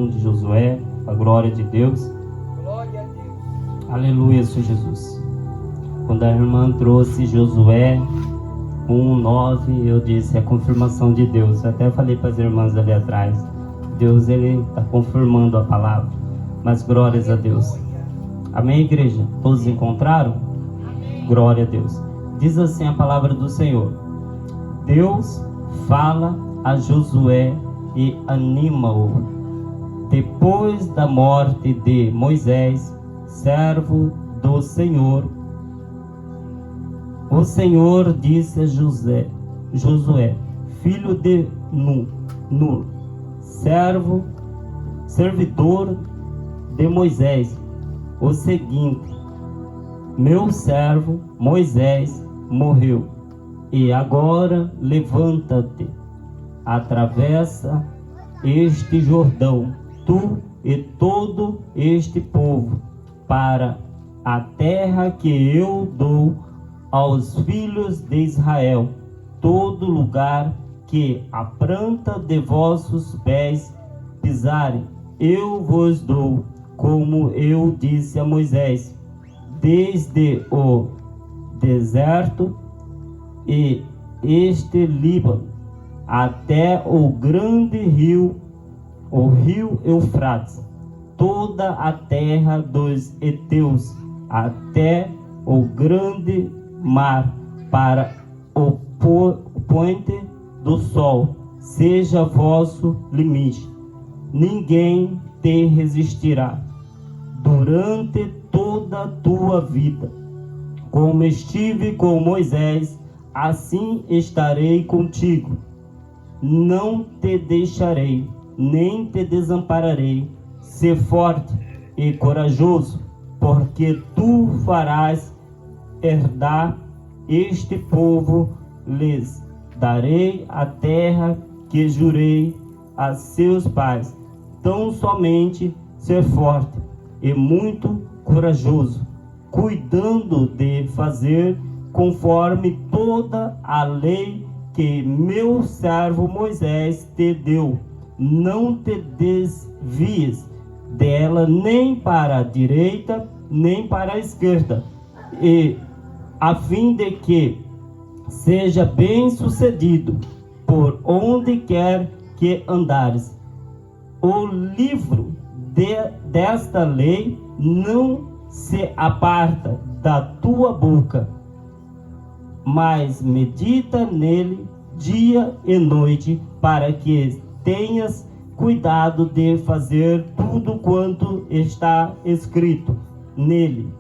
1 de Josué, a glória de Deus. Glória a Deus. Aleluia, Senhor Jesus. Quando a irmã trouxe Josué 1:9, eu disse, é a confirmação de Deus. Eu até falei para as irmãs ali atrás, Deus, Ele está confirmando a palavra. Mas glórias a Deus. Amém, igreja? Todos encontraram? Amém. Glória a Deus. Diz assim a palavra do Senhor: Deus fala a Josué e anima-o. Depois da morte de Moisés, servo do Senhor, o Senhor disse a Josué, filho de Nun, servidor de Moisés, o seguinte: meu servo Moisés morreu, e agora levanta-te, atravessa este Jordão, tu e todo este povo, para a terra que eu dou aos filhos de Israel. Todo lugar que a planta de vossos pés pisarem, eu vos dou, como eu disse a Moisés, desde o deserto e este Líbano, até o grande rio, o rio Eufrates, toda a terra dos heteus, até o grande mar, para o poente do sol, seja vosso limite. Ninguém te resistirá durante toda a tua vida. Como estive com Moisés, assim estarei contigo. Não te deixarei, nem te desampararei. Sê forte e corajoso, porque tu farás herdar este povo. Lhes darei a terra que jurei a seus pais. Tão somente ser forte e muito corajoso, cuidando de fazer conforme toda a lei que meu servo Moisés te deu. Não te desvies dela nem para a direita, nem para a esquerda, e a fim de que seja bem sucedido por onde quer que andares. O livro desta lei não se aparta da tua boca, mas medita nele dia e noite, para que tenhas cuidado de fazer tudo quanto está escrito nele,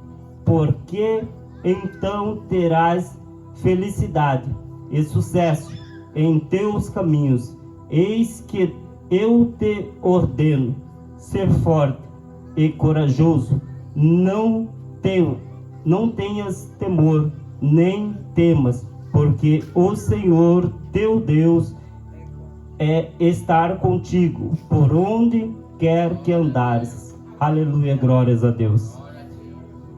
porque então terás felicidade e sucesso em teus caminhos. Eis que eu te ordeno, ser forte e corajoso. Não tenhas temor, nem temas, porque o Senhor teu Deus é estar contigo por onde quer que andares. Aleluia, glórias a Deus.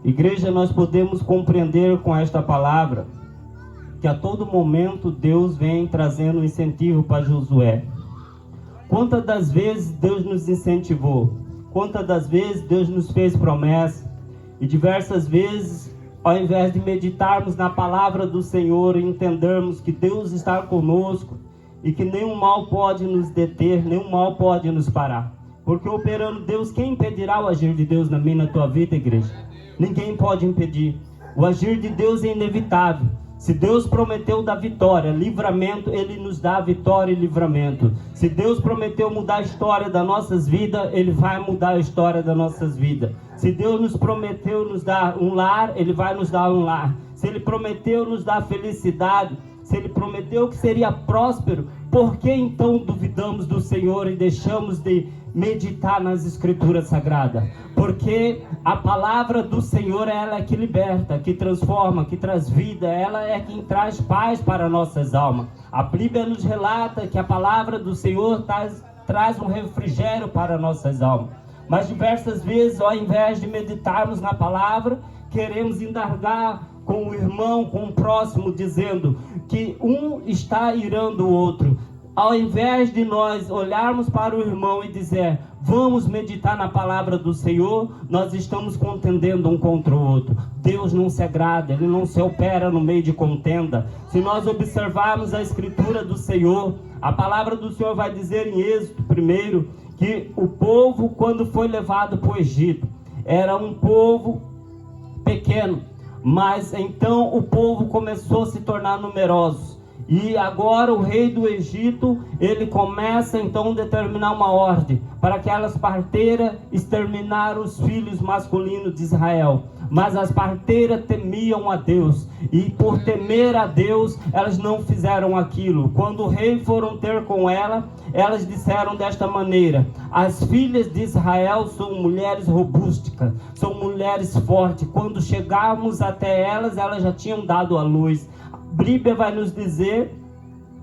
Igreja, nós podemos compreender com esta palavra que a todo momento Deus vem trazendo um incentivo para Josué. Quantas das vezes Deus nos incentivou? Quantas das vezes Deus nos fez promessa? E diversas vezes, ao invés de meditarmos na palavra do Senhor e entendermos que Deus está conosco e que nenhum mal pode nos deter, nenhum mal pode nos parar. Porque operando Deus, quem impedirá o agir de Deus na minha e na tua vida, igreja? Ninguém pode impedir. O agir de Deus é inevitável. Se Deus prometeu dar vitória, livramento, Ele nos dá vitória e livramento. Se Deus prometeu mudar a história das nossas vidas, Ele vai mudar a história das nossas vidas. Se Deus nos prometeu nos dar um lar, Ele vai nos dar um lar. Se Ele prometeu nos dar felicidade, se Ele prometeu que seria próspero, por que então duvidamos do Senhor e deixamos de meditar nas Escrituras Sagradas? Porque a palavra do Senhor, ela é que liberta, que transforma, que traz vida. Ela é quem traz paz para nossas almas. A Bíblia nos relata que a palavra do Senhor traz um refrigério para nossas almas. Mas diversas vezes, ao invés de meditarmos na palavra, queremos indagar com o irmão, com o próximo, dizendo que um está irando o outro. Ao invés de nós olharmos para o irmão e dizer: vamos meditar na palavra do Senhor, nós estamos contendendo um contra o outro. Deus não se agrada, Ele não se opera no meio de contenda. Se nós observarmos a escritura do Senhor, a palavra do Senhor vai dizer em Êxodo, primeiro, que o povo, quando foi levado para o Egito, era um povo pequeno, mas então o povo começou a se tornar numeroso. E agora o rei do Egito, ele começa então a determinar uma ordem para aquelas parteiras exterminar os filhos masculinos de Israel. Mas as parteiras temiam a Deus, e por temer a Deus, elas não fizeram aquilo. Quando o rei foram ter com ela, elas disseram desta maneira: as filhas de Israel são mulheres robustas, são mulheres fortes. Quando chegarmos até elas, elas já tinham dado à luz. A Bíblia vai nos dizer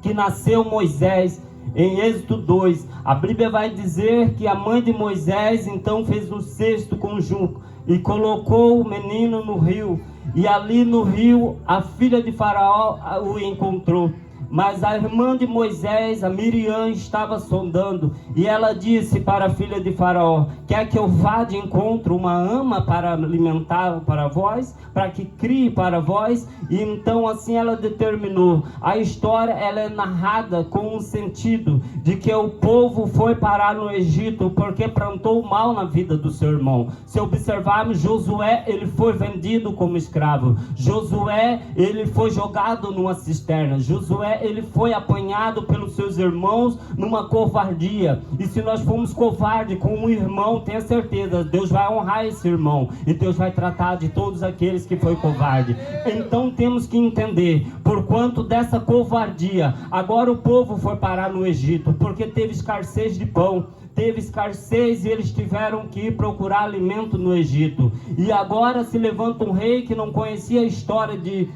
que nasceu Moisés em Êxodo 2. A Bíblia vai dizer que a mãe de Moisés então fez um cesto com junco e colocou o menino no rio. E ali no rio a filha de Faraó o encontrou. Mas a irmã de Moisés, a Miriam, estava sondando, e ela disse para a filha de Faraó: quer que eu vá de encontro uma ama para alimentar para vós, para que crie para vós? E então assim ela determinou. A história ela é narrada com um sentido de que o povo foi parar no Egito porque plantou mal na vida do seu irmão. Se observarmos, Josué, ele foi vendido como escravo. Josué, ele foi jogado numa cisterna. Josué, ele foi apanhado pelos seus irmãos numa covardia. E se nós formos covardes com um irmão, tenha certeza, Deus vai honrar esse irmão, e Deus vai tratar de todos aqueles que foi covarde. Então temos que entender, por quanto dessa covardia, agora o povo foi parar no Egito, porque teve escassez de pão. Teve escassez e eles tiveram que ir procurar alimento no Egito. E agora se levanta um rei que não conhecia a história de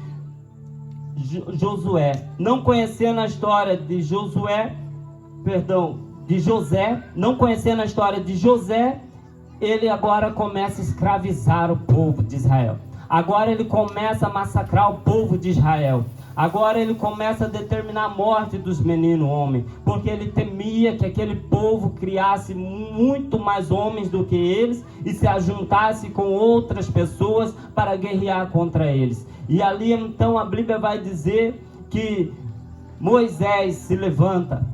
Josué, não conhecendo a história de José, não conhecendo a história de José, ele agora começa a escravizar o povo de Israel. Agora ele começa a massacrar o povo de Israel. Agora ele começa a determinar a morte dos meninos homens, porque ele temia que aquele povo criasse muito mais homens do que eles e se ajuntasse com outras pessoas para guerrear contra eles. E ali então a Bíblia vai dizer que Moisés se levanta,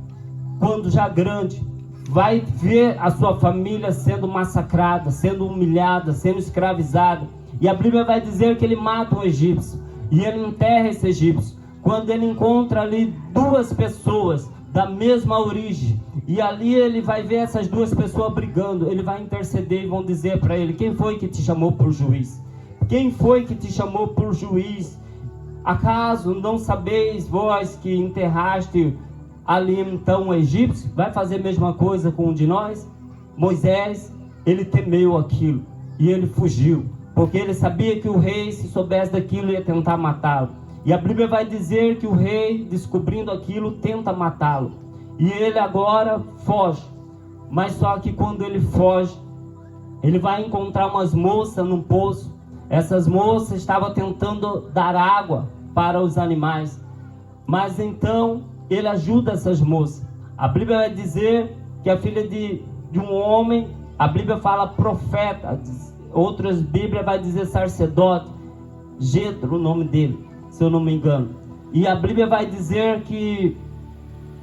quando já grande, vai ver a sua família sendo massacrada, sendo humilhada, sendo escravizada. E a Bíblia vai dizer que ele mata um egípcio e ele enterra esse egípcio. Quando ele encontra ali duas pessoas da mesma origem, e ali ele vai ver essas duas pessoas brigando, ele vai interceder e vão dizer para ele: quem foi que te chamou por juiz? Quem foi que te chamou por juiz? Acaso não sabeis vós que enterraste ali então o egípcio? Vai fazer a mesma coisa com um de nós? Moisés, ele temeu aquilo e ele fugiu, porque ele sabia que o rei, se soubesse daquilo, ia tentar matá-lo. E a Bíblia vai dizer que o rei, descobrindo aquilo, tenta matá-lo. E ele agora foge. Mas só que quando ele foge, ele vai encontrar umas moças num poço. Essas moças estavam tentando dar água para os animais. Mas então ele ajuda essas moças. A Bíblia vai dizer que a filha de um homem, a Bíblia fala profeta, outras Bíblias vai dizer sacerdote, Jetro, o nome dele, se eu não me engano. E a Bíblia vai dizer que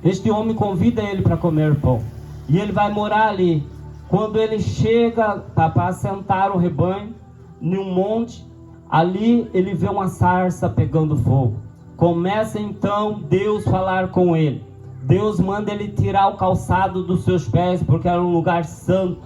este homem convida ele para comer pão. E ele vai morar ali. Quando ele chega para assentar o rebanho em um monte, ali ele vê uma sarça pegando fogo. Começa então Deus falar com ele. Deus manda ele tirar o calçado dos seus pés, porque era um lugar santo.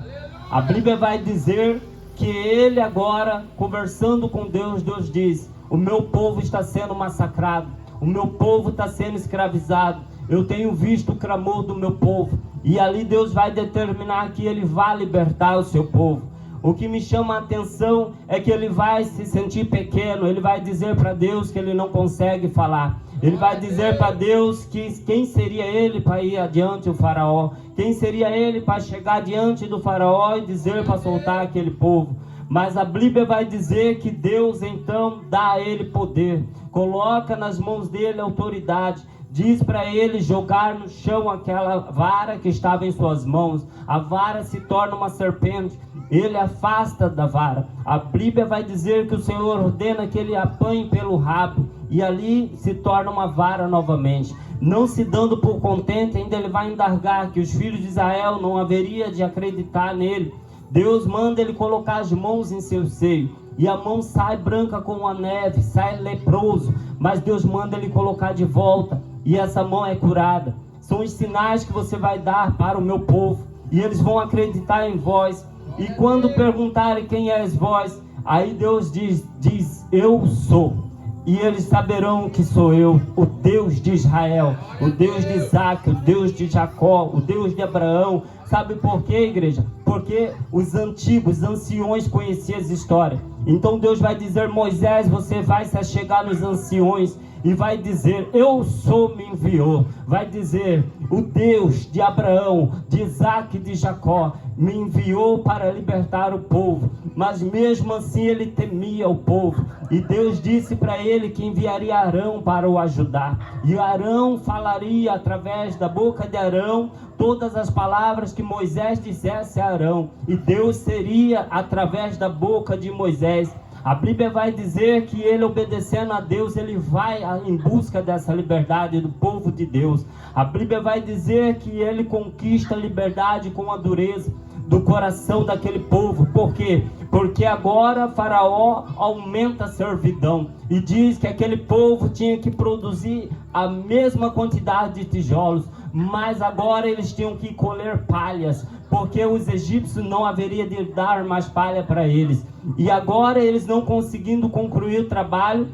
A Bíblia vai dizer que ele agora, conversando com Deus, Deus diz: o meu povo está sendo massacrado, o meu povo está sendo escravizado, eu tenho visto o clamor do meu povo. E ali Deus vai determinar que ele vai libertar o seu povo. O que me chama a atenção é que ele vai se sentir pequeno, ele vai dizer para Deus que ele não consegue falar. Ele vai dizer para Deus que quem seria ele para ir adiante o faraó, quem seria ele para chegar diante do faraó e dizer para soltar aquele povo. Mas a Bíblia vai dizer que Deus então dá a ele poder, coloca nas mãos dele autoridade, diz para ele jogar no chão aquela vara que estava em suas mãos. A vara se torna uma serpente, ele afasta da vara. A Bíblia vai dizer que o Senhor ordena que ele apanhe pelo rabo, e ali se torna uma vara novamente. Não se dando por contente, ainda ele vai indagar que os filhos de Israel não haveria de acreditar nele. Deus manda ele colocar as mãos em seu seio, e a mão sai branca como a neve, sai leproso, mas Deus manda ele colocar de volta, e essa mão é curada. São os sinais que você vai dar para o meu povo, e eles vão acreditar em vós. E quando perguntarem quem és vós, aí Deus diz eu sou. E eles saberão que sou eu, o Deus de Israel, o Deus de Isaac, o Deus de Jacó, o Deus de Abraão. Sabe por quê, igreja? Porque os antigos, anciões conheciam as histórias. Então Deus vai dizer: Moisés, você vai se achegar nos anciões e vai dizer, eu sou, me enviou. Vai dizer, o Deus de Abraão, de Isaac e de Jacó me enviou para libertar o povo. Mas mesmo assim ele temia o povo, e Deus disse para ele que enviaria Arão para o ajudar, e Arão falaria através da boca de Arão todas as palavras que Moisés dissesse a Arão, e Deus seria através da boca de Moisés. A Bíblia vai dizer que ele, obedecendo a Deus, ele vai em busca dessa liberdade do povo de Deus. A Bíblia vai dizer que ele conquista a liberdade com a dureza do coração daquele povo. Por quê? Porque agora Faraó aumenta a servidão e diz que aquele povo tinha que produzir a mesma quantidade de tijolos, mas agora eles tinham que colher palhas, porque os egípcios não haveria de dar mais palha para eles. E agora eles, não conseguindo concluir o trabalho,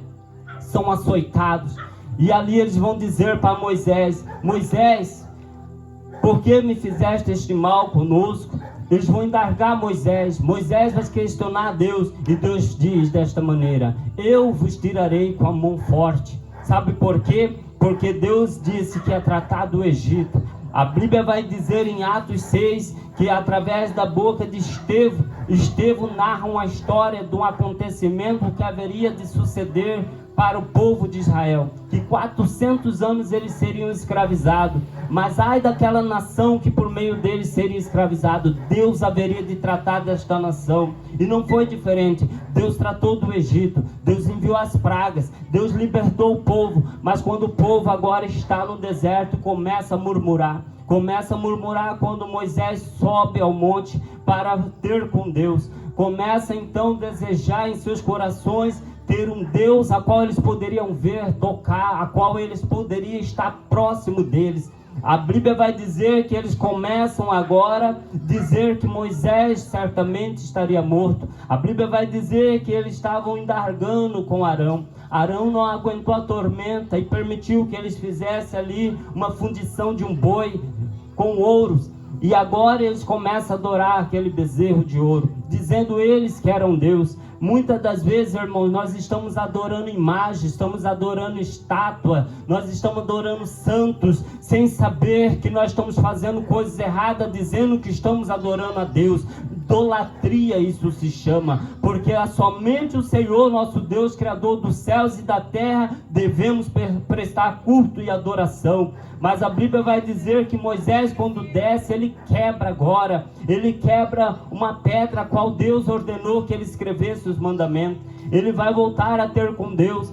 são açoitados. E ali eles vão dizer para Moisés: Moisés, por que me fizeste este mal conosco? Eles vão indagar Moisés. Moisés vai questionar a Deus, e Deus diz desta maneira: eu vos tirarei com a mão forte. Sabe por quê? Porque Deus disse que ia tratar do Egito. A Bíblia vai dizer em Atos 6 que através da boca de Estevão narra uma história de um acontecimento que haveria de suceder para o povo de Israel, que 400 anos eles seriam escravizados, mas ai daquela nação que por meio deles seria escravizado. Deus haveria de tratar desta nação, e não foi diferente. Deus tratou do Egito, Deus enviou as pragas, Deus libertou o povo, mas quando o povo agora está no deserto, começa a murmurar quando Moisés sobe ao monte para ter com Deus, começa então a desejar em seus corações ter um Deus a qual eles poderiam ver, tocar, a qual eles poderiam estar próximo deles. A Bíblia vai dizer que eles começam agora a dizer que Moisés certamente estaria morto. A Bíblia vai dizer que eles estavam indargando com Arão. Arão não aguentou a tormenta e permitiu que eles fizessem ali uma fundição de um boi com ouros. E agora eles começam a adorar aquele bezerro de ouro, dizendo eles que eram Deus. Muitas das vezes, irmãos, nós estamos adorando imagens, estamos adorando estátua, nós estamos adorando santos, sem saber que nós estamos fazendo coisas erradas, dizendo que estamos adorando a Deus. Idolatria, isso se chama, porque somente o Senhor, nosso Deus, Criador dos céus e da terra, devemos prestar culto e adoração. Mas a Bíblia vai dizer que Moisés, quando desce, ele quebra agora, ele quebra uma pedra a qual Deus ordenou que ele escrevesse os mandamentos. Ele vai voltar a ter com Deus.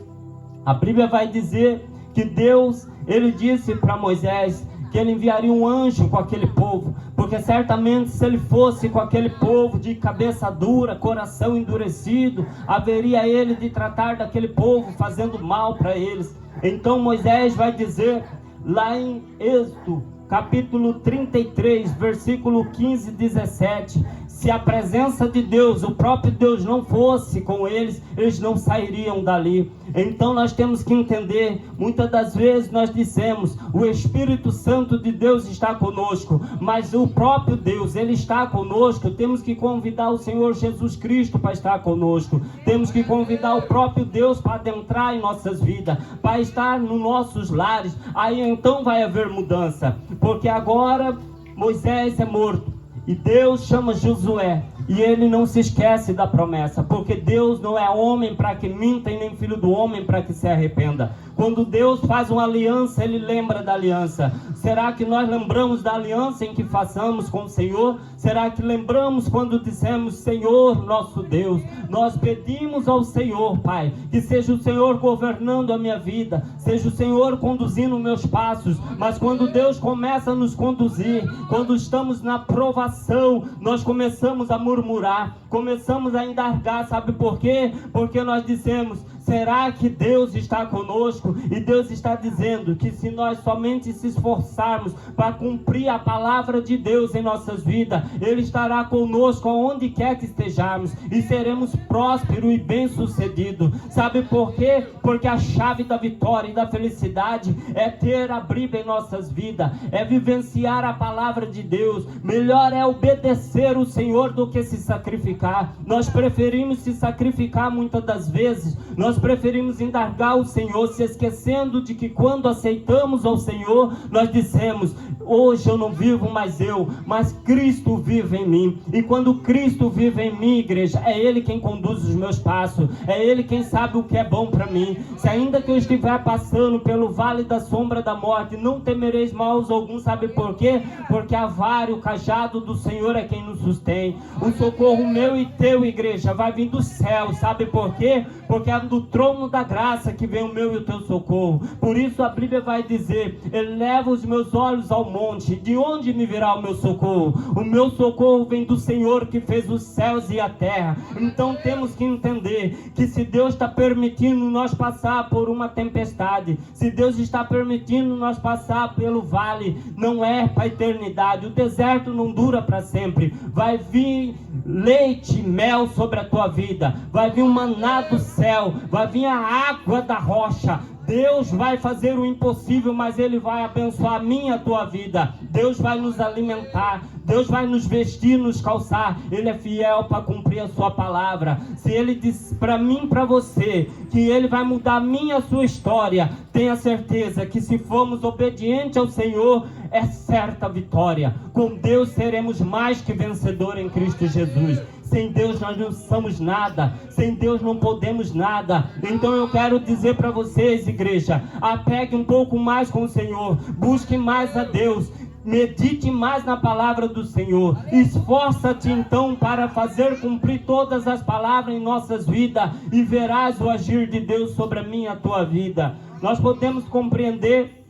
A Bíblia vai dizer que Deus, ele disse para Moisés que ele enviaria um anjo com aquele povo, porque certamente se ele fosse com aquele povo de cabeça dura, coração endurecido, haveria ele de tratar daquele povo fazendo mal para eles. Então Moisés vai dizer lá em Êxodo capítulo 33, versículo 15 e 17, se a presença de Deus, o próprio Deus, não fosse com eles, eles não sairiam dali. Então nós temos que entender, muitas das vezes nós dissemos, o Espírito Santo de Deus está conosco, mas o próprio Deus, ele está conosco. Temos que convidar o Senhor Jesus Cristo para estar conosco, temos que convidar o próprio Deus para adentrar em nossas vidas, para estar nos nossos lares. Aí então vai haver mudança, porque agora Moisés é morto, e Deus chama Josué, E ele não se esquece da promessa, porque Deus não é homem para que minta e nem filho do homem para que se arrependa. Quando Deus faz uma aliança, Ele lembra da aliança. Será que nós lembramos da aliança em que façamos com o Senhor? Será que lembramos quando dissemos: Senhor nosso Deus, nós pedimos ao Senhor, Pai, que seja o Senhor governando a minha vida, seja o Senhor conduzindo meus passos. Mas quando Deus começa a nos conduzir, quando estamos na provação, nós começamos a murmurar, começamos a indagar. Sabe por quê? Porque nós dissemos: será que Deus está conosco? E Deus está dizendo que se nós somente se esforçarmos para cumprir a palavra de Deus em nossas vidas, Ele estará conosco aonde quer que estejamos e seremos prósperos e bem-sucedidos. Sabe por quê? Porque a chave da vitória e da felicidade é ter a Bíblia em nossas vidas, é vivenciar a palavra de Deus. Melhor é obedecer o Senhor do que se sacrificar. Nós preferimos se sacrificar muitas das vezes, nós preferimos indagar o Senhor, se esquecendo de que quando aceitamos ao Senhor, nós dissemos: hoje eu não vivo mais eu, mas Cristo vive em mim. E quando Cristo vive em mim, igreja, é Ele quem conduz os meus passos, é Ele quem sabe o que é bom para mim. Se ainda que eu estiver passando pelo vale da sombra da morte, não temereis maus algum. Sabe por quê? Porque a vara e o cajado do Senhor é quem nos sustém. O socorro meu e teu, igreja, vai vir do céu. Sabe por quê? Porque é do trono da graça que vem o meu e o teu socorro. Por isso a Bíblia vai dizer: eleva os meus olhos ao monte, de onde me virá o meu socorro? O meu socorro vem do Senhor que fez os céus e a terra. Então temos que entender que se Deus está permitindo nós passar por uma tempestade, se Deus está permitindo nós passar pelo vale, não é para a eternidade. O deserto não dura para sempre. Vai vir leite e mel sobre a tua vida, vai vir um maná do céu, vai vir a água da rocha. Deus vai fazer o impossível, mas Ele vai abençoar a minha e a tua vida. Deus vai nos alimentar, Deus vai nos vestir, nos calçar. Ele é fiel para cumprir a sua palavra. Se Ele diz para mim e para você que Ele vai mudar a minha e a sua história, tenha certeza que se formos obedientes ao Senhor, é certa a vitória. Com Deus seremos mais que vencedores em Cristo Jesus. Sem Deus nós não somos nada, sem Deus não podemos nada. Então eu quero dizer para vocês, igreja, apegue um pouco mais com o Senhor, busque mais a Deus, medite mais na palavra do Senhor, esforça-te então para fazer cumprir todas as palavras em nossas vidas, e verás o agir de Deus sobre a minha e a tua vida. Nós podemos compreender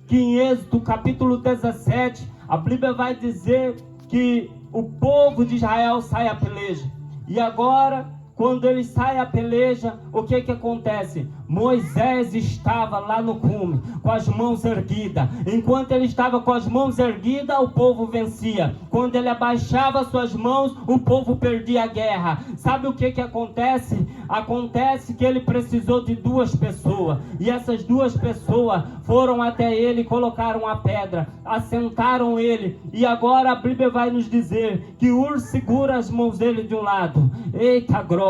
que em Êxodo capítulo 17, a Bíblia vai dizer que o povo de Israel sai à peleja. E agora, quando ele sai à peleja, o que acontece? Moisés estava lá no cume, com as mãos erguidas. Enquanto ele estava com as mãos erguidas, o povo vencia. Quando ele abaixava suas mãos, o povo perdia a guerra. Sabe o que acontece? Acontece que ele precisou de duas pessoas. E essas duas pessoas foram até ele e colocaram a pedra, assentaram ele. E agora a Bíblia vai nos dizer que Ur segura as mãos dele de um lado. Eita glória!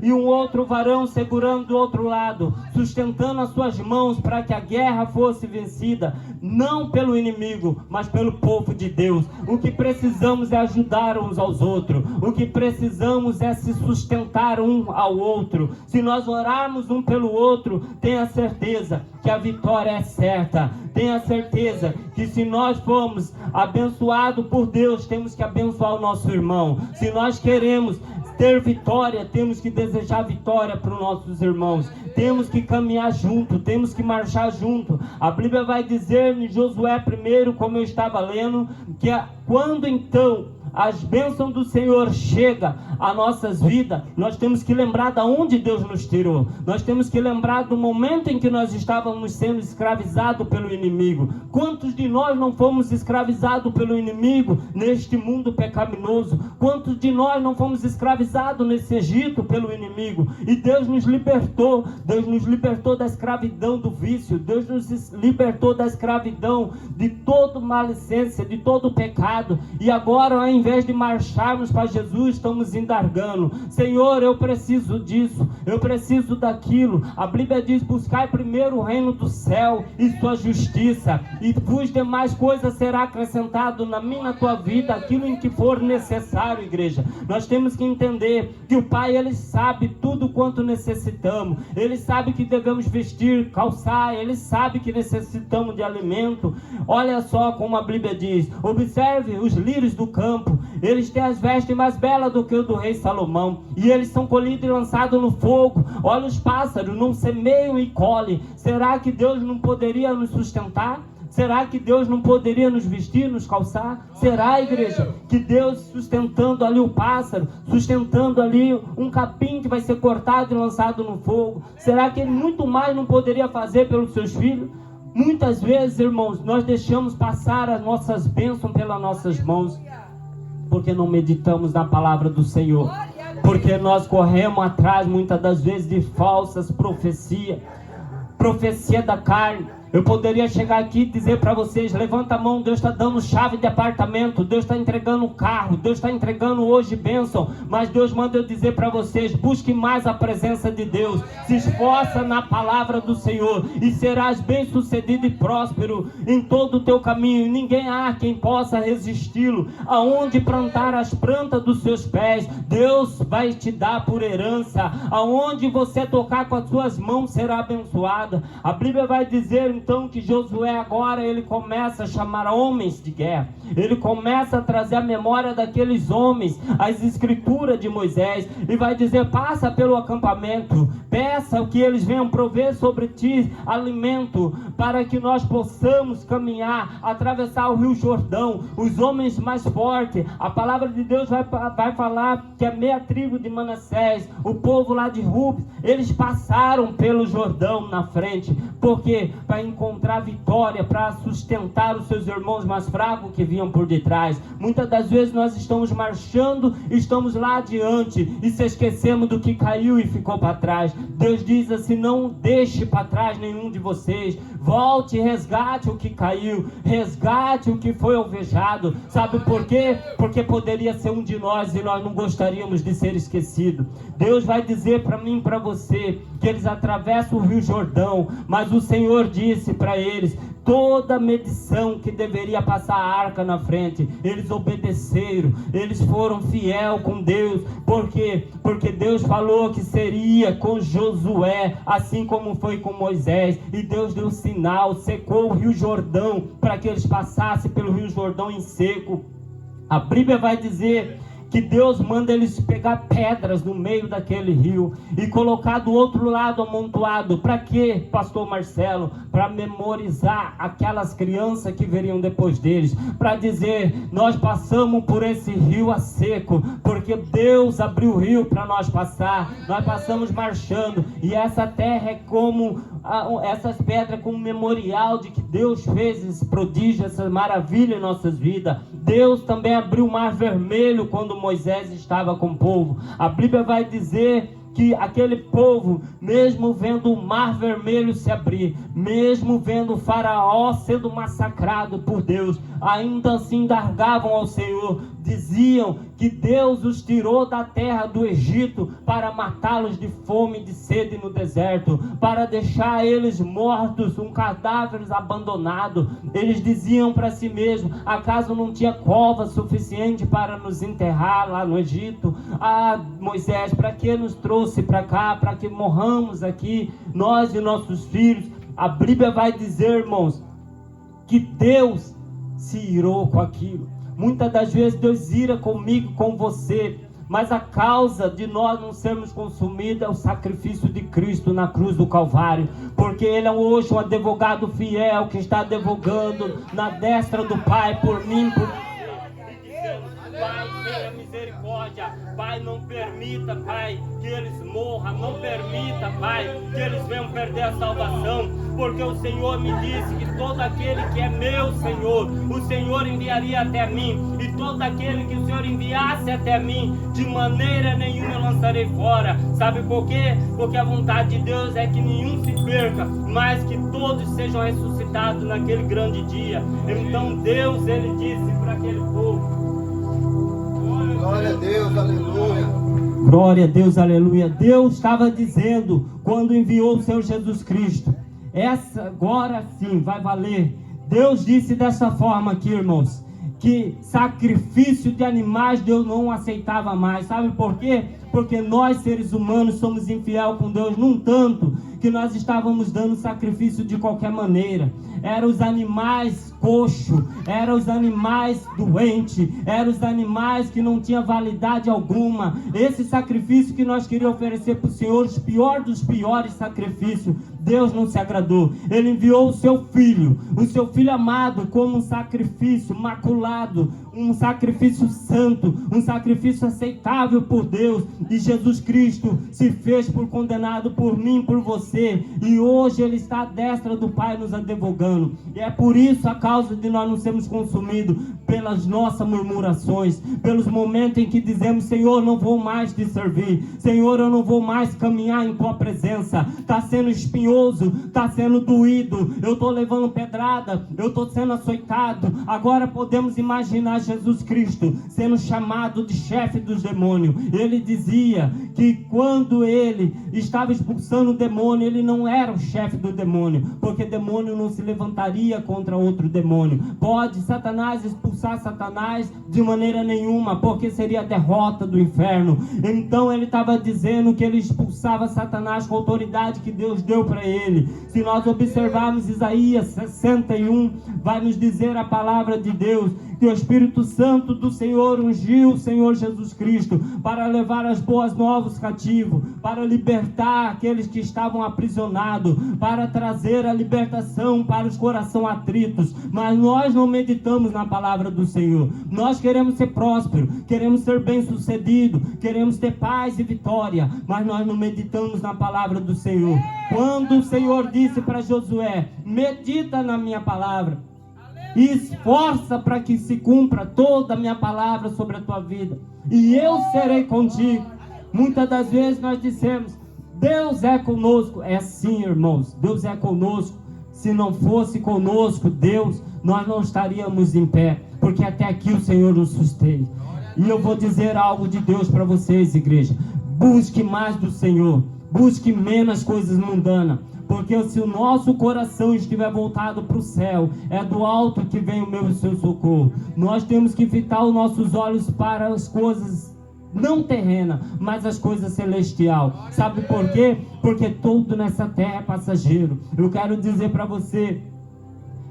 E um outro varão segurando do outro lado, sustentando as suas mãos para que a guerra fosse vencida, não pelo inimigo, mas pelo povo de Deus. O que precisamos é ajudar uns aos outros, o que precisamos é se sustentar um ao outro. Se nós orarmos um pelo outro, tenha certeza que a vitória é certa. Tenha certeza que se nós formos abençoados por Deus, temos que abençoar o nosso irmão. Se nós queremos ter vitória, temos que desejar vitória para os nossos irmãos. Temos que caminhar junto, temos que marchar junto. A Bíblia vai dizer em Josué 1, como eu estava lendo, que quando então as bênçãos do Senhor chegam às nossas vidas, nós temos que lembrar de onde Deus nos tirou. Nós temos que lembrar do momento em que nós estávamos sendo escravizados pelo inimigo. Quantos de nós não fomos escravizados pelo inimigo neste mundo pecaminoso? Quantos de nós não fomos escravizados nesse Egito pelo inimigo? E Deus nos libertou. Deus nos libertou da escravidão do vício. Deus nos libertou da escravidão de toda malicência, de todo pecado. E agora, ao vez de marcharmos para Jesus, estamos indargando. Senhor, eu preciso disso, eu preciso daquilo. A Bíblia diz: buscai primeiro o reino do céu e sua justiça, e vos demais coisas será acrescentado na minha, na tua vida, aquilo em que for necessário, igreja. Nós temos que entender que o Pai, Ele sabe tudo quanto necessitamos. Ele sabe que devemos vestir, calçar, Ele sabe que necessitamos de alimento. Olha só como a Bíblia diz: observe os lírios do campo, eles têm as vestes mais belas do que o do rei Salomão, e eles são colhidos e lançados no fogo. Olha os pássaros, não semeiam e colhem. Será que Deus não poderia nos sustentar? Será que Deus não poderia nos vestir, nos calçar? Será, igreja, que Deus sustentando ali o pássaro, sustentando ali um capim que vai ser cortado e lançado no fogo, será que Ele muito mais não poderia fazer pelos seus filhos? Muitas vezes, irmãos, nós deixamos passar as nossas bênçãos pelas nossas mãos, porque não meditamos na palavra do Senhor, porque nós corremos atrás muitas das vezes de falsas profecia da carne. Eu poderia chegar aqui e dizer para vocês: levanta a mão, Deus está dando chave de apartamento, Deus está entregando carro, Deus está entregando hoje bênção. Mas Deus manda eu dizer para vocês: busque mais a presença de Deus, se esforça na palavra do Senhor, e serás bem sucedido e próspero em todo o teu caminho. Ninguém há quem possa resisti-lo. Aonde plantar as plantas dos seus pés, Deus vai te dar por herança. Aonde você tocar com as suas mãos, será abençoada. A Bíblia vai dizer então que Josué agora ele começa a chamar homens de guerra, ele começa a trazer a memória daqueles homens, as escrituras de Moisés, e vai dizer: passa pelo acampamento, peça que eles venham prover sobre ti alimento, para que nós possamos caminhar, atravessar o rio Jordão. Os homens mais fortes, a palavra de Deus vai falar que a meia tribo de Manassés, o povo lá de Rubens, eles passaram pelo Jordão na frente, porque para encontrar vitória, para sustentar os seus irmãos mais fracos que vinham por detrás. Muitas das vezes nós estamos marchando, estamos lá adiante e se esquecemos do que caiu e ficou para trás. Deus diz assim: não deixe para trás nenhum de vocês, volte e resgate o que caiu, resgate o que foi alvejado. Sabe por quê? Porque poderia ser um de nós e nós não gostaríamos de ser esquecido. Deus vai dizer para mim e para você que eles atravessam o rio Jordão, mas o Senhor disse para eles: toda a medição que deveria passar a arca na frente, eles obedeceram, eles foram fiel com Deus. Por quê? Porque Deus falou que seria com Josué, assim como foi com Moisés, e Deus deu sinal, secou o rio Jordão, para que eles passassem pelo rio Jordão em seco. A Bíblia vai dizer que Deus manda eles pegar pedras no meio daquele rio e colocar do outro lado amontoado. Para quê, pastor Marcelo? Para memorizar aquelas crianças que veriam depois deles, para dizer: nós passamos por esse rio a seco, porque Deus abriu o rio para nós passar, nós passamos marchando, e essa terra é como essas pedras, como memorial de que Deus fez esse prodígio, essa maravilha em nossas vidas. Deus também abriu o mar vermelho quando Moisés estava com o povo. A Bíblia vai dizer que aquele povo, mesmo vendo o mar vermelho se abrir, mesmo vendo o faraó sendo massacrado por Deus, ainda assim indargavam ao Senhor, diziam que Deus os tirou da terra do Egito para matá-los de fome e de sede no deserto, para deixar eles mortos, um cadáver abandonado. Eles diziam para si mesmos: acaso não tinha cova suficiente para nos enterrar lá no Egito? Ah, Moisés, para que nos trouxe para cá, para que morramos aqui, nós e nossos filhos? A Bíblia vai dizer, irmãos, que Deus se irou com aquilo. Muitas das vezes Deus ira comigo, com você, mas a causa de nós não sermos consumidos é o sacrifício de Cristo na cruz do Calvário, porque Ele é hoje um advogado fiel que está advogando na destra do Pai por mim, por você, e dizendo: Pai, tenha misericórdia, Pai, não permita, Pai, que eles morram, não permita, Pai, que eles venham perder a salvação, porque o Senhor me disse que todo aquele que é meu, Senhor, o Senhor enviaria até mim, e todo aquele que o Senhor enviasse até mim, de maneira nenhuma eu lançarei fora. Sabe por quê? Porque a vontade de Deus é que nenhum se perca, mas que todos sejam ressuscitados naquele grande dia. Então Deus, Ele disse para aquele povo: Deus, aleluia. Glória a Deus, aleluia. Deus estava dizendo, quando enviou o Senhor Jesus Cristo, essa agora sim vai valer. Deus disse dessa forma aqui, irmãos, que sacrifício de animais Deus não aceitava mais. Sabe por quê? Porque nós, seres humanos, somos infiel com Deus num tanto que nós estávamos dando sacrifício de qualquer maneira. Eram os animais coxos, eram os animais doentes, eram os animais que não tinham validade alguma. Esse sacrifício que nós queríamos oferecer para o Senhor, os piores dos piores sacrifícios, Deus não se agradou. Ele enviou o seu filho amado, como um sacrifício maculado, um sacrifício santo, um sacrifício aceitável por Deus. E Jesus Cristo se fez por condenado por mim, por você, e hoje Ele está à destra do Pai nos advogando. E é por isso a causa de nós não sermos consumidos pelas nossas murmurações, pelos momentos em que dizemos: Senhor, não vou mais te servir, Senhor, eu não vou mais caminhar em tua presença. Está sendo espinhoso, está sendo doído, eu estou levando pedrada, eu estou sendo açoitado. Agora podemos imaginar Jesus Cristo sendo chamado de chefe dos demônios. Ele dizia que quando ele estava expulsando o demônio, ele não era o chefe do demônio, porque demônio não se levantaria contra outro demônio. Pode Satanás expulsar Satanás? De maneira nenhuma, porque seria a derrota do inferno. Então ele estava dizendo que ele expulsava Satanás com a autoridade que Deus deu para ele. Se nós observarmos Isaías 61, vai nos dizer a palavra de Deus que o Espírito Santo do Senhor ungiu o Senhor Jesus Cristo para levar as boas novas cativos, para libertar aqueles que estavam aprisionados, para trazer a libertação para os corações atritos. Mas nós não meditamos na palavra do Senhor. Nós queremos ser prósperos, queremos ser bem-sucedidos, queremos ter paz e vitória, mas nós não meditamos na palavra do Senhor. Quando o Senhor disse para Josué: medita na minha palavra e esforça para que se cumpra toda a minha palavra sobre a tua vida, e eu serei contigo. Muitas das vezes nós dissemos: Deus é conosco. É sim, irmãos, Deus é conosco. Se não fosse conosco Deus, nós não estaríamos em pé, porque até aqui o Senhor nos sustém. E eu vou dizer algo de Deus para vocês, igreja: busque mais do Senhor, busque menos coisas mundanas, porque se o nosso coração estiver voltado para o céu, é do alto que vem o meu e o seu socorro. Nós temos que fitar os nossos olhos para as coisas não terrenas, mas as coisas celestiais. Sabe por quê? Porque tudo nessa terra é passageiro. Eu quero dizer para você: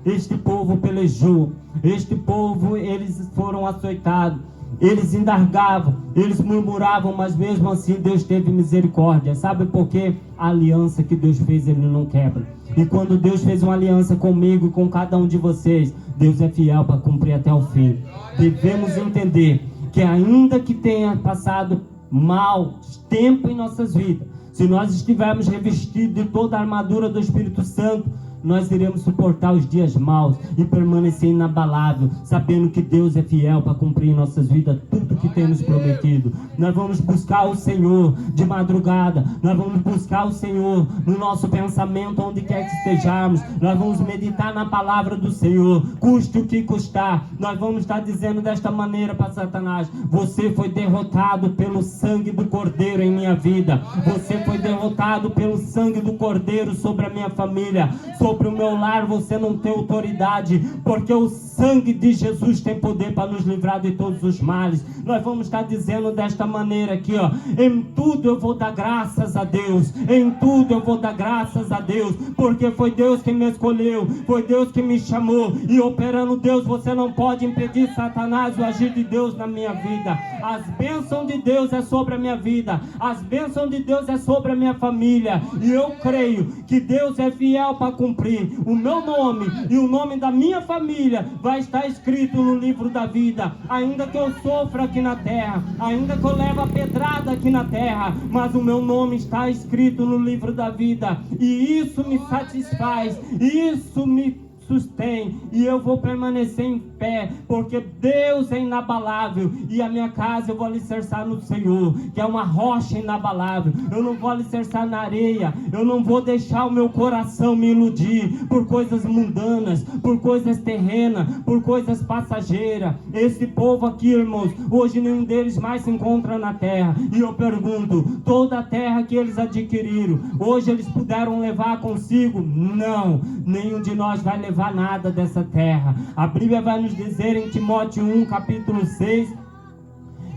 este povo pelejou, este povo, eles foram açoitados, eles indargavam, eles murmuravam, mas mesmo assim Deus teve misericórdia. Sabe por quê? A aliança que Deus fez, Ele não quebra. E quando Deus fez uma aliança comigo e com cada um de vocês, Deus é fiel para cumprir até o fim. Devemos entender que ainda que tenha passado mau tempo em nossas vidas, se nós estivermos revestidos de toda a armadura do Espírito Santo, nós iremos suportar os dias maus e permanecer inabalável, sabendo que Deus é fiel para cumprir em nossas vidas tudo que tem nos prometido. Nós vamos buscar o Senhor de madrugada, nós vamos buscar o Senhor no nosso pensamento, onde quer que estejamos. Nós vamos meditar na palavra do Senhor, custe o que custar. Nós vamos estar dizendo desta maneira para Satanás: você foi derrotado pelo sangue do Cordeiro em minha vida, você foi derrotado pelo sangue do Cordeiro sobre a minha família, sobre o meu lar. Você não tem autoridade, porque o sangue de Jesus tem poder para nos livrar de todos os males. Nós vamos estar dizendo desta maneira aqui, ó: em tudo eu vou dar graças a Deus, em tudo eu vou dar graças a Deus, porque foi Deus que me escolheu, foi Deus que me chamou, e operando Deus, você não pode impedir Satanás o agir de Deus na minha vida. As bênçãos de Deus é sobre a minha vida, as bênçãos de Deus é sobre a minha família, e eu creio que Deus é fiel para cumprir. O meu nome e o nome da minha família vai estar escrito no livro da vida. Ainda que eu sofra aqui na terra, ainda que eu leve a pedrada aqui na terra, mas o meu nome está escrito no livro da vida, e isso me satisfaz, isso me sustém, e eu vou permanecer em pé pé, porque Deus é inabalável, e a minha casa eu vou alicerçar no Senhor, que é uma rocha inabalável. Eu não vou alicerçar na areia, eu não vou deixar o meu coração me iludir por coisas mundanas, por coisas terrenas, por coisas passageiras. Esse povo aqui, irmãos, hoje nenhum deles mais se encontra na terra, e eu pergunto, toda a terra que eles adquiriram, hoje eles puderam levar consigo? Não, nenhum de nós vai levar nada dessa terra. A Bíblia vai nos dizer em Timóteo 1, capítulo 6,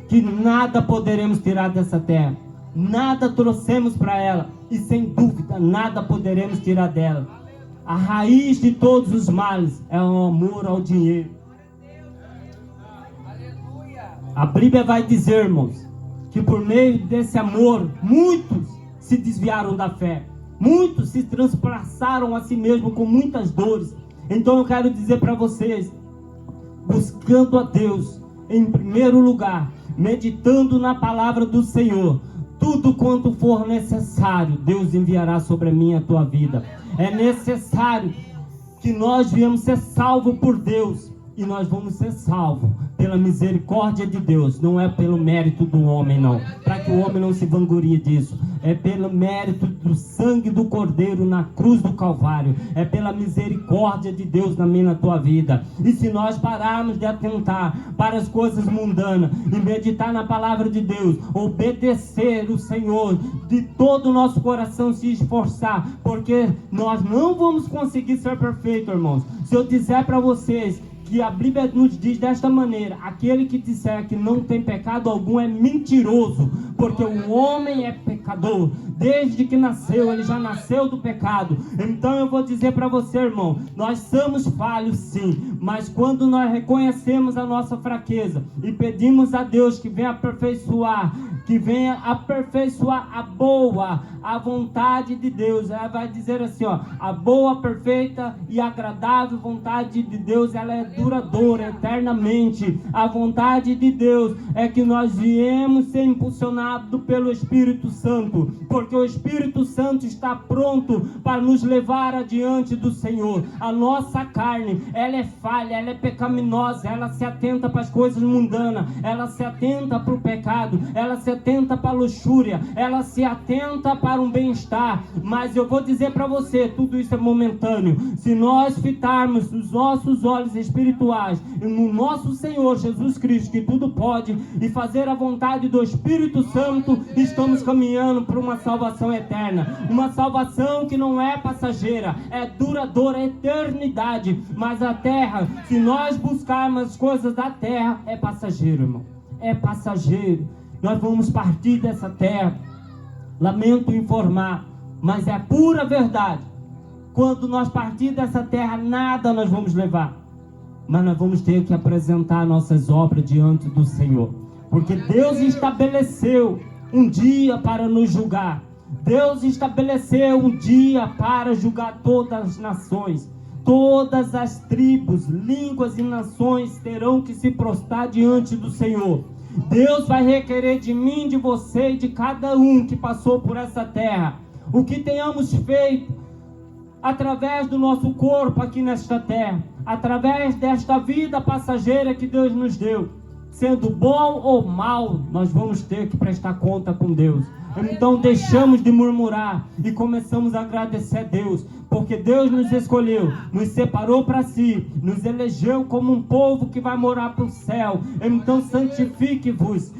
que nada poderemos tirar dessa terra, nada trouxemos para ela, e sem dúvida nada poderemos tirar dela. A raiz de todos os males é o amor ao dinheiro. A Bíblia vai dizer, irmãos, que por meio desse amor, muitos se desviaram da fé, muitos se transpassaram a si mesmo com muitas dores. Então eu quero dizer para vocês, buscando a Deus em primeiro lugar, meditando na palavra do Senhor, tudo quanto for necessário, Deus enviará sobre a minha e a tua vida. É necessário que nós viemos ser salvos por Deus, e nós vamos ser salvos pela misericórdia de Deus, não é pelo mérito do homem, não, para que o homem não se vanglorie disso. É pelo mérito do sangue do Cordeiro na cruz do Calvário, é pela misericórdia de Deus na minha e na tua vida. E se nós pararmos de atentar para as coisas mundanas e meditar na palavra de Deus, obedecer o Senhor de todo o nosso coração, se esforçar, porque nós não vamos conseguir ser perfeitos, irmãos. Se eu disser para vocês que a Bíblia nos diz desta maneira: aquele que disser que não tem pecado algum é mentiroso, porque o homem é pecador, desde que nasceu, ele já nasceu do pecado. Então eu vou dizer para você, irmão, nós somos falhos sim, mas quando nós reconhecemos a nossa fraqueza e pedimos a Deus que venha aperfeiçoar, que venha aperfeiçoar a vontade de Deus, ela vai dizer assim, ó: a boa, perfeita e agradável vontade de Deus, ela é duradoura, eternamente. A vontade de Deus é que nós viemos ser impulsionados pelo Espírito Santo, porque o Espírito Santo está pronto para nos levar adiante do Senhor. A nossa carne, ela é falha, ela é pecaminosa, ela se atenta para as coisas mundanas, ela se atenta para o pecado, ela se atenta para a luxúria, ela se atenta para um bem-estar. Mas eu vou dizer para você, tudo isso é momentâneo. Se nós fitarmos os nossos olhos espirituais no nosso Senhor Jesus Cristo, que tudo pode, e fazer a vontade do Espírito Santo, estamos caminhando para uma salvação eterna, uma salvação que não é passageira, é duradoura, é eternidade. Mas a terra, se nós buscarmos as coisas da terra, é passageiro, irmão, é passageiro. Nós vamos partir dessa terra, lamento informar, mas é pura verdade. Quando nós partir dessa terra, nada nós vamos levar, mas nós vamos ter que apresentar nossas obras diante do Senhor, porque Deus estabeleceu um dia para nos julgar. Deus estabeleceu um dia para julgar todas as nações. Todas as tribos, línguas e nações terão que se prostrar diante do Senhor. Deus vai requerer de mim, de você e de cada um que passou por essa terra, o que tenhamos feito através do nosso corpo aqui nesta terra, através desta vida passageira que Deus nos deu. Sendo bom ou mal, nós vamos ter que prestar conta com Deus. Então deixamos de murmurar e começamos a agradecer a Deus, porque Deus nos escolheu, nos separou para si, nos elegeu como um povo que vai morar para o céu. Então santifique-vos,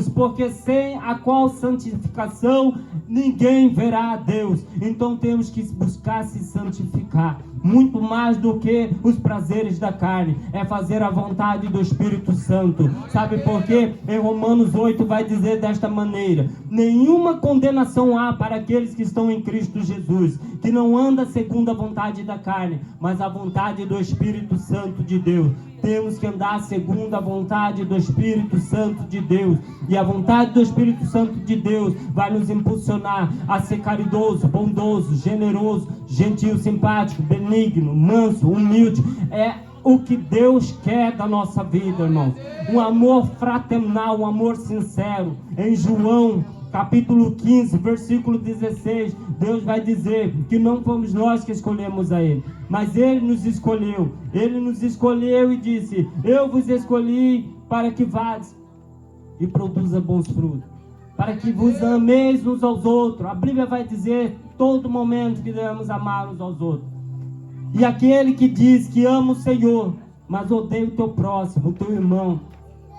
porque sem a qual santificação ninguém verá a Deus. Então temos que buscar se santificar, muito mais do que os prazeres da carne, é fazer a vontade do Espírito Santo. Sabe por quê? Em Romanos 8 vai dizer desta maneira: nenhuma condenação há para aqueles que estão em Cristo Jesus, que não anda segundo a vontade da carne, mas a vontade do Espírito Santo de Deus. Temos que andar segundo a vontade do Espírito Santo de Deus, e a vontade do Espírito Santo de Deus vai nos impulsionar a ser caridoso, bondoso, generoso, gentil, simpático, benigno, manso, humilde. É o que Deus quer da nossa vida, irmãos. Um amor fraternal, um amor sincero. Em João capítulo 15, versículo 16, Deus vai dizer que não fomos nós que escolhemos a Ele, mas Ele nos escolheu. Ele nos escolheu e disse: eu vos escolhi para que vades e produza bons frutos, para que vos ameis uns aos outros. A Bíblia vai dizer todo momento que devemos amar uns aos outros. E aquele que diz que ama o Senhor, mas odeia o teu próximo, o teu irmão,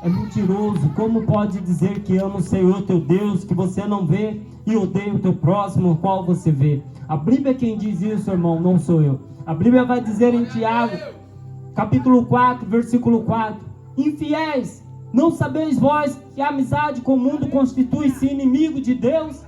é mentiroso. Como pode dizer que ama o Senhor teu Deus, que você não vê, e odeia o teu próximo, o qual você vê? A Bíblia é quem diz isso, irmão, não sou eu. A Bíblia vai dizer em Tiago, capítulo 4, versículo 4: infiéis, não sabeis vós que a amizade com o mundo constitui-se inimigo de Deus?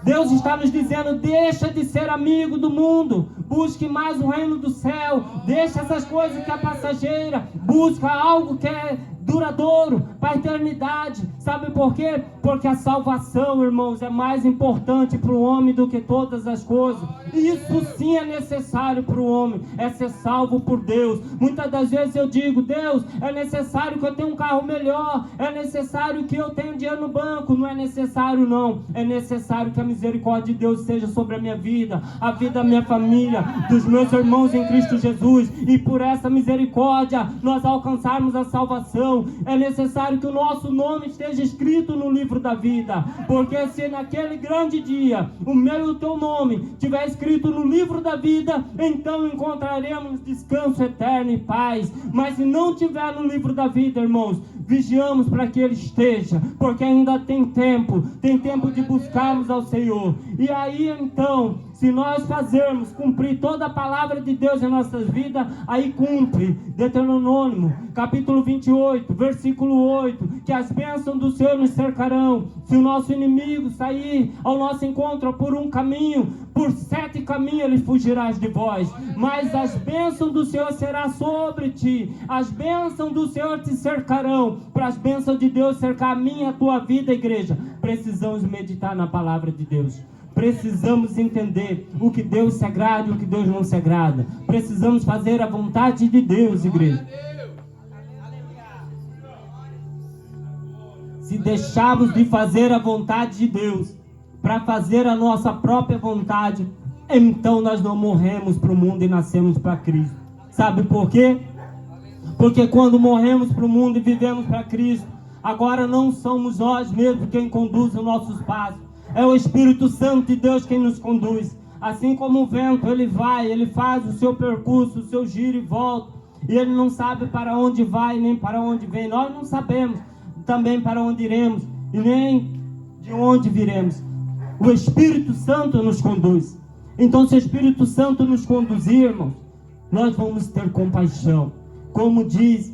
Deus está nos dizendo: deixa de ser amigo do mundo, busque mais o reino do céu, deixa essas coisas que é passageira, busca algo que é duradouro, para a eternidade. Sabe por quê? Porque a salvação, irmãos, é mais importante para o homem do que todas as coisas. Isso sim é necessário para o homem, é ser salvo por Deus. Muitas das vezes eu digo: Deus, é necessário que eu tenha um carro melhor, é necessário que eu tenha dinheiro no banco. Não é necessário, não. É necessário que a misericórdia de Deus seja sobre a minha vida, a vida da minha família, dos meus irmãos em Cristo Jesus, e por essa misericórdia nós alcançarmos a salvação. É necessário que o nosso nome esteja escrito no livro da vida, porque se naquele grande dia o meu e o teu nome estiver escrito no livro da vida, então encontraremos descanso eterno e paz. Mas se não estiver no livro da vida, irmãos, vigiamos para que ele esteja, porque ainda tem tempo de buscarmos ao Senhor. E aí então, se nós fazermos cumprir toda a palavra de Deus em nossas vidas, aí cumpre Deuteronômio, capítulo 28, versículo 8, que as bênçãos do Senhor nos cercarão. Se o nosso inimigo sair ao nosso encontro por um caminho, por 7 caminhos ele fugirá de vós, mas as bênçãos do Senhor serão sobre ti, as bênçãos do Senhor te cercarão. Para as bênçãos de Deus cercar a minha e a tua vida, igreja, precisamos meditar na palavra de Deus. Precisamos entender o que Deus se agrada e o que Deus não se agrada. Precisamos fazer a vontade de Deus, igreja. Se deixarmos de fazer a vontade de Deus para fazer a nossa própria vontade, então nós não morremos para o mundo e nascemos para Cristo. Sabe por quê? Porque quando morremos para o mundo e vivemos para Cristo, agora não somos nós mesmos quem conduz os nossos passos. É o Espírito Santo de Deus quem nos conduz. Assim como o vento, ele vai, ele faz o seu percurso, o seu giro e volta. E ele não sabe para onde vai, nem para onde vem. Nós não sabemos também para onde iremos, e nem de onde viremos. O Espírito Santo nos conduz. Então, se o Espírito Santo nos conduzir, irmãos, nós vamos ter compaixão. Como diz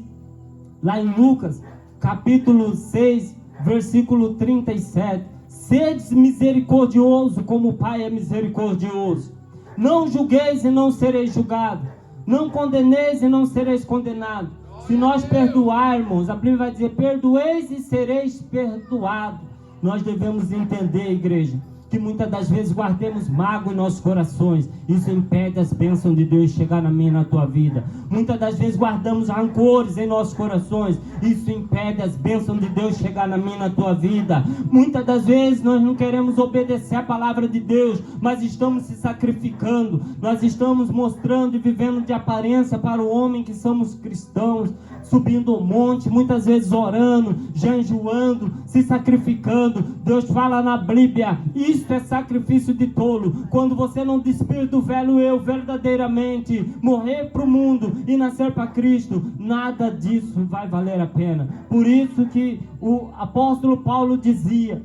lá em Lucas, capítulo 6, versículo 37. Sedes misericordioso como o Pai é misericordioso. Não julgueis e não sereis julgados. Não condeneis e não sereis condenados. Se nós perdoarmos, a Bíblia vai dizer: perdoeis e sereis perdoados. Nós devemos entender, igreja, que muitas das vezes guardemos mágoa em nossos corações. Isso impede as bênçãos de Deus chegar na minha e na tua vida. Muitas das vezes guardamos rancores em nossos corações. Isso impede as bênçãos de Deus chegar na minha e na tua vida. Muitas das vezes nós não queremos obedecer a palavra de Deus, mas estamos se sacrificando. Nós estamos mostrando e vivendo de aparência para o homem que somos cristãos, subindo o monte, muitas vezes orando, jejuando, se sacrificando. Deus fala na Bíblia: isto é sacrifício de tolo. Quando você não despir do velho eu verdadeiramente, morrer para o mundo e nascer para Cristo, nada disso vai valer a pena. Por isso que o apóstolo Paulo dizia: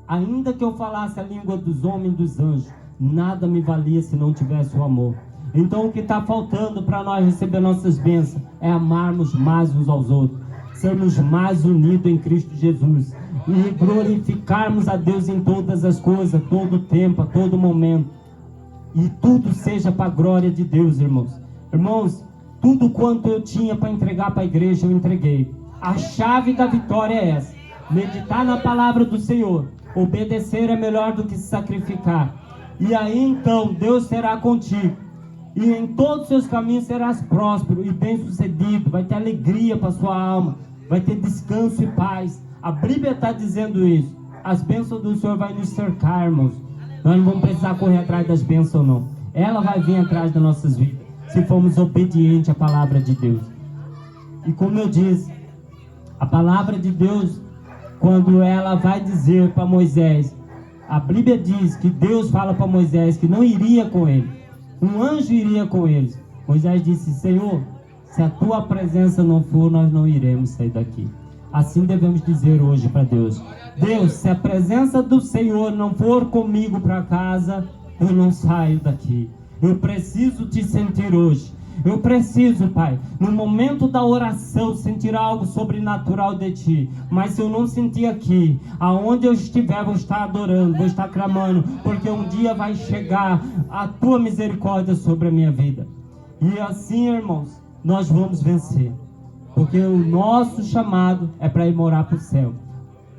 ainda que eu falasse a língua dos homens e dos anjos, nada me valia se não tivesse o amor. Então o que está faltando para nós receber nossas bênçãos é amarmos mais uns aos outros, sermos mais unidos em Cristo Jesus e glorificarmos a Deus em todas as coisas, a todo tempo, a todo momento. E tudo seja para a glória de Deus, irmãos. Irmãos, tudo quanto eu tinha para entregar para a igreja, eu entreguei. A chave da vitória é essa: meditar na palavra do Senhor. Obedecer é melhor do que se sacrificar. E aí então Deus será contigo. E em todos os seus caminhos serás próspero e bem sucedido. Vai ter alegria para sua alma. Vai ter descanso e paz. A Bíblia está dizendo isso. as bênçãos do Senhor vai nos cercar, irmãos. Nós não vamos precisar correr atrás das bênçãos, não. Ela vai vir atrás das nossas vidas, se formos obedientes à palavra de Deus. E como eu disse, a palavra de Deus, quando ela vai dizer para Moisés, a Bíblia diz que Deus fala para Moisés que não iria com ele, um anjo iria com eles. Moisés disse: Senhor, se a tua presença não for, nós não iremos sair daqui. Assim devemos dizer hoje para Deus: Deus, se a presença do Senhor não for comigo para casa, eu não saio daqui. Eu preciso te sentir hoje. Eu preciso, Pai, no momento da oração, sentir algo sobrenatural de Ti. Mas se eu não sentir aqui, aonde eu estiver, vou estar adorando, vou estar clamando, porque um dia vai chegar a Tua misericórdia sobre a minha vida. E assim, irmãos, nós vamos vencer. Porque o nosso chamado é para ir morar para o céu.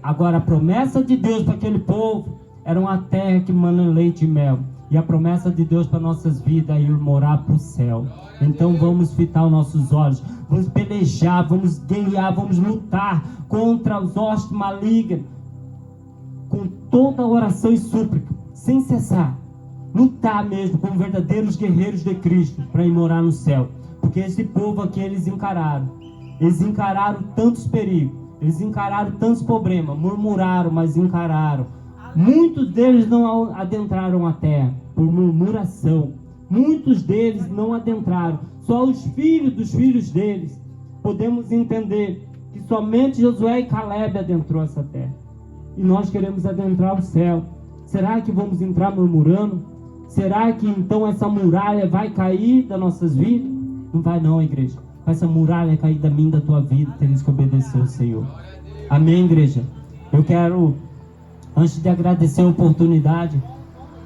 Agora, a promessa de Deus para aquele povo era uma terra que mana leite e mel. E a promessa de Deus para nossas vidas é ir morar para o céu. Então vamos fitar os nossos olhos, vamos pelejar, vamos guerrear, vamos lutar contra os hostes malignos, com toda oração e súplica, sem cessar. Lutar mesmo como verdadeiros guerreiros de Cristo para ir morar no céu. Porque esse povo aqui, eles encararam tantos perigos, eles encararam tantos problemas, murmuraram, mas encararam. Muitos deles não adentraram a terra por murmuração. Muitos deles não adentraram. Só os filhos dos filhos deles. Podemos entender que somente Josué e Caleb adentrou essa terra. E nós queremos adentrar o céu. Será que vamos entrar murmurando? Será que então essa muralha vai cair das nossas vidas? Não vai não, igreja. Essa muralha cair da minha, da tua vida. Temos que obedecer ao Senhor. Amém, igreja? Eu quero... Antes de agradecer a oportunidade,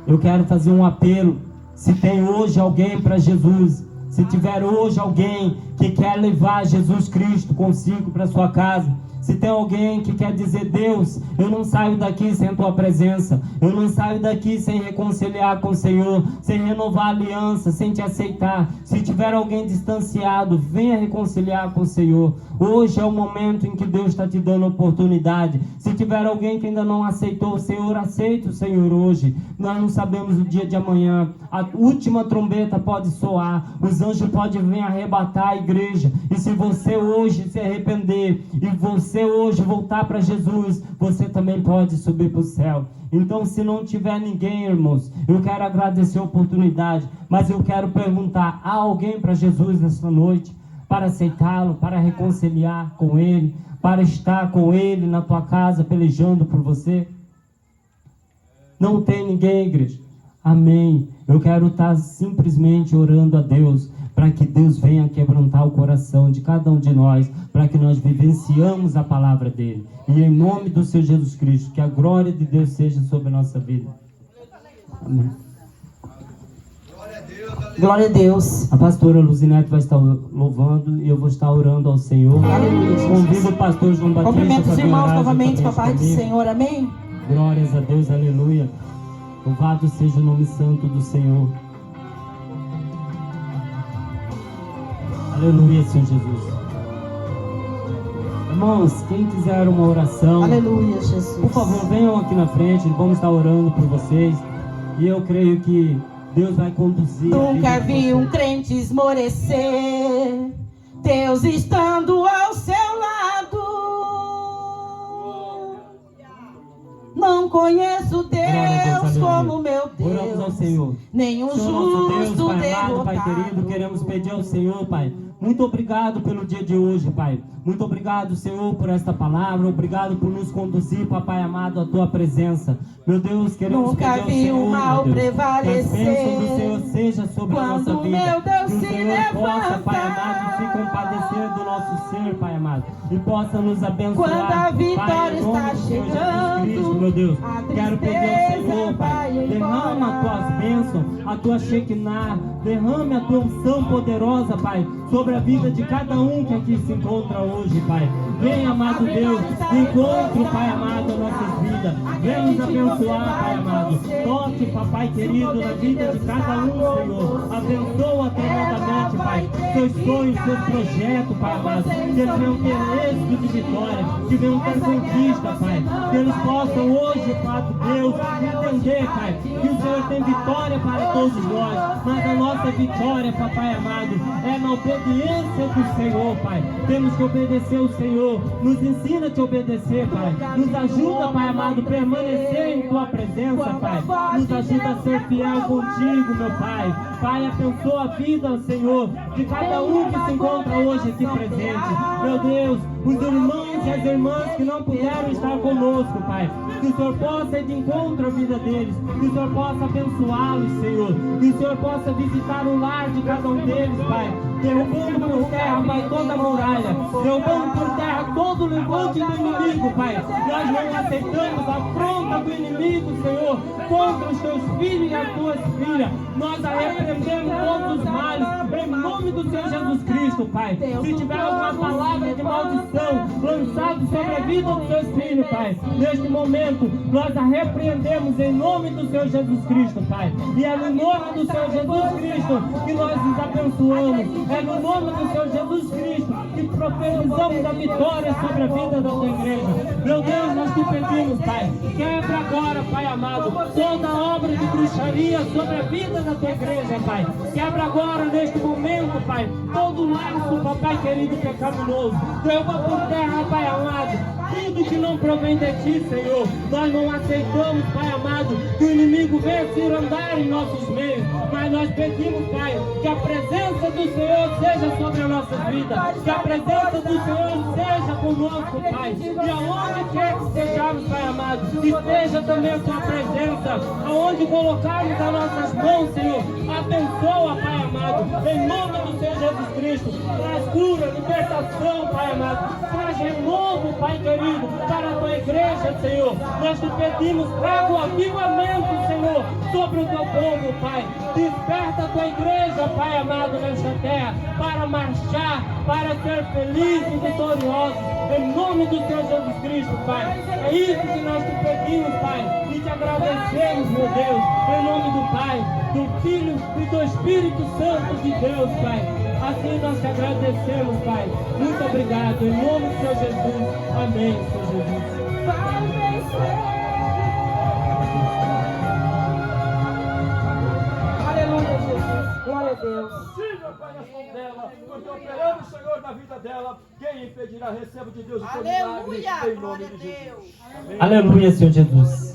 eu quero fazer um apelo. Se tem hoje alguém para Jesus, se tiver hoje alguém que quer levar Jesus Cristo consigo para sua casa, se tem alguém que quer dizer: Deus, eu não saio daqui sem a tua presença, eu não saio daqui sem reconciliar com o Senhor, sem renovar a aliança, sem te aceitar. Se tiver alguém distanciado, venha reconciliar com o Senhor. Hoje é o momento em que Deus está te dando oportunidade. Se tiver alguém que ainda não aceitou o Senhor, aceita o Senhor hoje. Nós não sabemos o dia de amanhã. A última trombeta pode soar, os anjos podem vir arrebatar a igreja. E se você hoje se arrepender e você hoje voltar para Jesus, você também pode subir para o céu. Então, se não tiver ninguém, irmãos, eu quero agradecer a oportunidade, mas eu quero perguntar: há alguém para Jesus nessa noite? Para aceitá-lo, para reconciliar com Ele, para estar com Ele na tua casa, pelejando por você? Não tem ninguém, igreja? Amém. Eu quero estar simplesmente orando a Deus, para que Deus venha quebrantar o coração de cada um de nós, para que nós vivenciamos a palavra dEle. E em nome do Senhor Jesus Cristo, que a glória de Deus seja sobre a nossa vida. Amém. Glória a Deus. A pastora Luzinete vai estar louvando e eu vou estar orando ao Senhor. Aleluia. Convido o pastor João Batista. Cumprimento os irmãos novamente, papai do comigo. Senhor, amém? Glórias a Deus, aleluia. Louvado seja o nome santo do Senhor. Aleluia, Senhor Jesus. Irmãos, quem quiser uma oração, Aleluia, Jesus. por favor, venham aqui na frente, vamos estar orando por vocês. E eu creio que Deus vai conduzir. Nunca vi um crente esmorecer, Deus estando ao seu lado. Não conheço Deus como meu Oramos ao Deus, Senhor. nenhum Senhor nosso Deus, justo Pai amado, Pai querido, derrotado. queremos pedir ao Senhor, Pai, muito obrigado pelo dia de hoje, Pai. Muito obrigado, Senhor, por esta palavra. Obrigado por nos conduzir, Papai amado, à Tua presença. Meu Deus, queremos Nunca pedir ao vi Senhor, o mal meu Deus, prevalecer. que a bênção do Senhor seja sobre a nossa Quando vida. meu Deus Que o se Senhor possa, Pai levantar. amado, se compadecer do nosso ser, Pai amado, e possa nos abençoar. Quando a vitória Pai, em nome está do Senhor Jesus chegando, Cristo, meu Deus, a quero pedir ao tristeza Senhor, Pai, vai derrama embora. as Tuas bênçãos, a Tua Shekinah, derrame a Tua unção poderosa, Pai, sobre a vida de cada um que aqui se encontra hoje, Pai. Vem, amado Deus, encontre, Pai amado, as nossas vidas. Vem nos abençoar, Pai amado. Toque, Papai querido, na vida de cada um, Senhor. Abençoa tremendamente, Pai, seus sonhos, seus projetos, Pai amado. Que eles venham ter êxito de vitória, que venham ter conquista, Pai. Que eles possam possam hoje, Pai Deus, entender, Pai, que o Senhor tem vitória para todos nós, mas a nossa vitória, Papai amado, é na obediência do Senhor, Pai. Temos que obedecer o Senhor. Nos ensina a te obedecer, Pai. Nos ajuda, Pai amado, a permanecer em Tua presença, Pai. Nos ajuda a ser fiel contigo, meu Pai. Pai, abençoa a vida, Senhor, de cada um que se encontra hoje aqui presente. Meu Deus, os irmãos e as irmãs que não puderam estar conosco, Pai. Que o Senhor possa ir de encontro à vida deles. Que o Senhor possa abençoá-los, Senhor. Que o Senhor possa visitar o lar de cada um deles, Pai. Derrubando por terra, Pai, toda a muralha. Derrubando por terra todo o levante do inimigo, Pai. Nós não aceitamos a afronta do inimigo, Senhor, contra os teus filhos e as tuas filhas. Nós a repreendemos todos os males, em nome do Senhor Jesus Cristo, Pai. Se tiver alguma palavra de maldição lançada sobre a vida dos teus filhos, Pai, neste momento, nós a repreendemos em nome do Senhor Jesus Cristo, Pai. E é no nome do Senhor Jesus Cristo que nós os abençoamos. É no nome do Senhor Jesus Cristo que profetizamos a vitória sobre a vida da tua igreja. Meu Deus, nós te pedimos, Pai, quebra agora, Pai amado, toda obra de bruxaria sobre a vida da tua igreja, Pai. Quebra agora, neste momento, Pai, todo laço, Papai querido, pecaminoso. Derruba por terra, Pai amado, tudo que não provém de Ti, Senhor. Nós não aceitamos, Pai amado, que o inimigo venha se andar em nossos meios, mas nós pedimos, Pai, que a presença do Senhor seja sobre a nossa vida, que a presença do Senhor seja conosco, Pai, e aonde quer que estejamos, Pai amado, esteja também a Tua presença, aonde colocarmos as nossas mãos, Senhor, abençoa, Pai amado, em nome do Senhor Jesus Cristo, traz cura, libertação, Pai amado, traz renovo, Pai querido, para a Tua igreja, Senhor. Nós te pedimos, traga o avivamento, Senhor, sobre o Teu povo, Pai. Desperta a Tua igreja, Pai amado, nesta terra, para marchar, para ser feliz e vitorioso, em nome do Senhor Jesus Cristo, Pai. É isso que nós te pedimos, Pai, e te agradecemos, meu Deus, em nome do Pai, do Filho e do Espírito Santo de Deus, Pai. Assim nós te agradecemos, Pai. Muito obrigado, em nome do Senhor Jesus. Amém, Senhor Jesus. Vai vencer. Aleluia, Jesus. Glória a Deus. Possível, Pai, na mão dela, porque operando, Senhor, na vida dela, quem impedirá? Receba de Deus o teu milagre, em nome de Jesus. Amém. Aleluia, Senhor Jesus.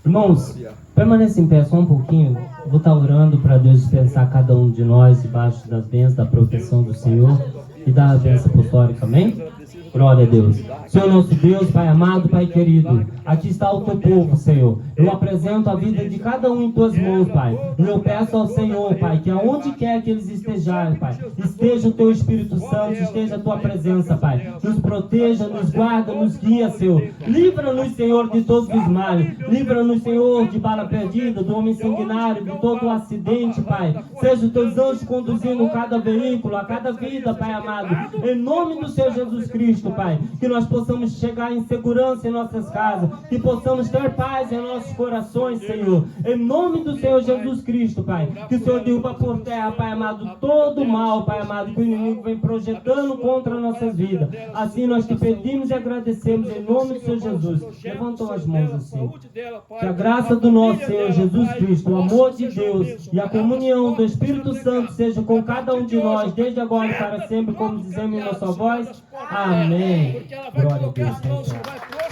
Irmãos, permaneça em pé só um pouquinho. Vou estar orando para Deus dispensar cada um de nós debaixo das bênçãos, da proteção do Senhor e da bênção apostólica, amém? Glória a Deus. Senhor nosso Deus, Pai amado, Pai querido, aqui está o Teu povo, Senhor. Eu apresento a vida de cada um em Tuas mãos, Pai. E eu peço ao Senhor, Pai, que aonde quer que eles estejarem, Pai, esteja o Teu Espírito Santo, esteja a Tua presença, Pai. Nos proteja, nos guarda, nos guia, Senhor. Livra-nos, Senhor, de todos os males. Livra-nos, Senhor, de bala perdida, do homem sanguinário, de todo o acidente, Pai. Seja os Teus anjos conduzindo cada veículo, a cada vida, Pai amado. Em nome do Senhor Jesus Cristo, Pai, que nós possamos chegar em segurança em nossas casas, que possamos ter paz em nossos corações, Senhor, em nome do Senhor Jesus Cristo, Pai, que o Senhor derruba por terra, Pai amado, todo o mal, Pai amado, que o inimigo vem projetando contra nossas vidas. Assim nós te pedimos e agradecemos em nome do Senhor Jesus. Levantam as mãos assim. Que a graça do nosso Senhor Jesus Cristo, o amor de Deus e a comunhão do Espírito Santo seja com cada um de nós, desde agora e para sempre, como dizemos em nossa voz. Amém. Porque ela vai Glória a colocar Deus. as mãos, vai